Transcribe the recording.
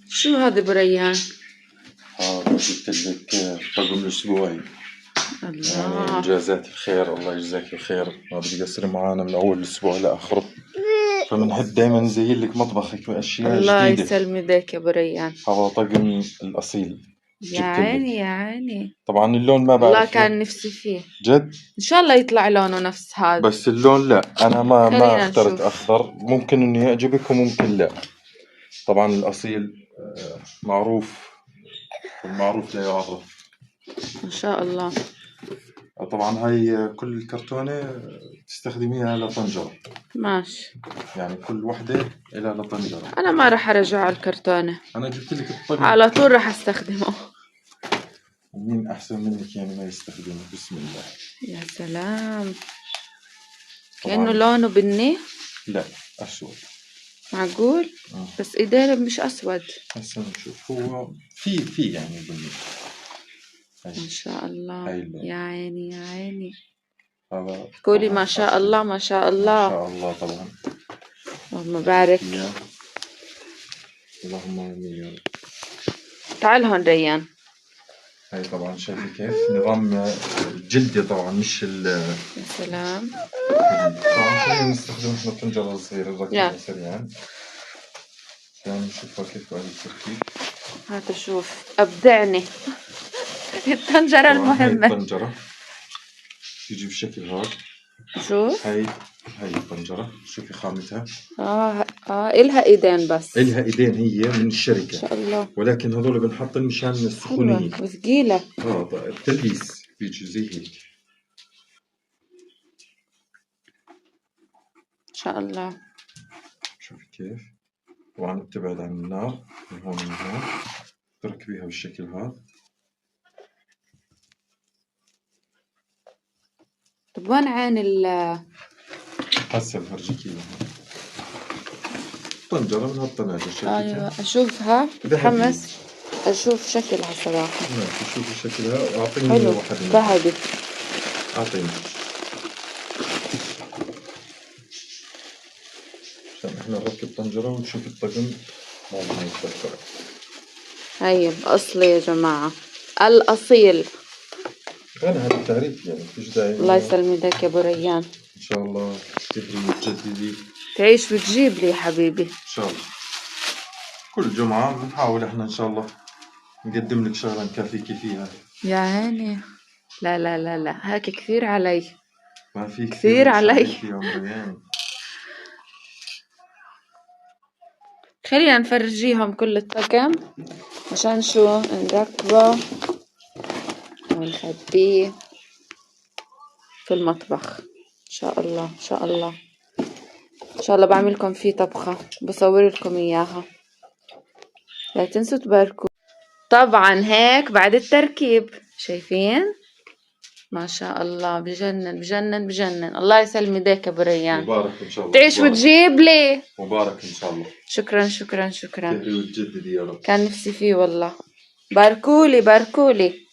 شو هذا بريان؟ جبت لك طقم الأسبوعي. الله. يعني إنجازات الخير، الله يجزاك الخير. ما بدي قصر معانا من أول الأسبوع لآخره، فمنحب دايما نزين لك مطبخك بأشياء الله جديدة. يسلم ايديك يا بريان. هذا طقم الأصيل يا جبت عيني لك. يا عيني. طبعا اللون ما والله بعرف كان نفسي فيه جد، ان شاء الله يطلع لونه نفس هذا، بس اللون لا، أنا ما خلينا اخترت نشوف. أخضر، ممكن إنه يعجبك وممكن لا. طبعا الأصيل معروف، والمعروف لا يعرف. ما شاء الله. طبعا هاي كل الكرتونة تستخدميها لطنجرة، ماشي. يعني كل وحدة إلها لطنجرة. انا ما راح ارجع على الكرتونة، أنا جبت لك الطقم على طول راح استخدمه. ومين أحسن منك يعني ما يستخدمه؟ بسم الله. يا سلام، طبعاً. كأنه لونه بني. لا، أسود. معقول؟ بس ايديه مش اسود. هسه نشوف، هو في يعني بني. ما شاء الله. يا عيني يا عيني. هذا قولي ما شاء الله ما شاء الله. ما شاء الله طبعا. اللهم بارك. اللهم آمين يا رب. تعال هون ريان. هاي طبعا شايفة كيف نظام الجلدة، طبعا مش يا سلام. طبعا خلينا نستخدم احنا طنجرة صغيرة نركبها سريعا عشان نشوفها كيف بعد التركيب. هات شوف ابدعني. الطنجرة المهمة. هاي الطنجرة تيجي بشكل هذا. شوف هاي الطنجرة، شوفي خامتها. إلها ايدين، بس إلها ايدين، هي من الشركة ما شاء الله. ولكن هذول بنحطن مشان السخونية. حلوة وثقيلة. التلبيس بيجي زي هيك. ما شاء الله. شوفي كيف، طبعا بتبعد عن النار من هون ومن هون، تركبيها بالشكل هذا. طب وين عين هسه بفرجيك اياها. طنجرة من هالطناجر شكلها. ايوه اشوفها، متحمس اشوف شكلها صراحة. ماشي، شوفي شكلها واعطيني حلو واحد منها. ذهبي. اعطيني عشان احنا نركب طنجرة ونشوف الطقم مو هاي الطنجرة. هاي الأصلي يا جماعة، الأصيل. أنا هذا التعريف يعني فيش داعي. الله يسلم يدك يا أبو ريان. إن شاء الله تكبري وتجددي، تعيش وتجيب لي يا حبيبي إن شاء الله. كل جمعة بنحاول إحنا إن شاء الله نقدم لك شغلة نكفيكي فيها. يا عيني. لا لا لا لا، هيك كثير علي. ما في كثير علي. خلينا نفرجيهم كل الطقم عشان شو نركبه ونخبيه في المطبخ. إن شاء الله إن شاء الله إن شاء الله بعملكم فيه طبخة بصور لكم إياها. لا تنسوا تباركوا. طبعا هيك بعد التركيب شايفين ما شاء الله، بجنن بجنن بجنن. الله يسلم يديك يا أبو ريان. مبارك إن شاء الله. تعيش وتجيب لي. مبارك إن شاء الله. شكرا شكرا شكرا. تهدي وتجددي يا رب. كان نفسي فيه والله. باركولي باركولي.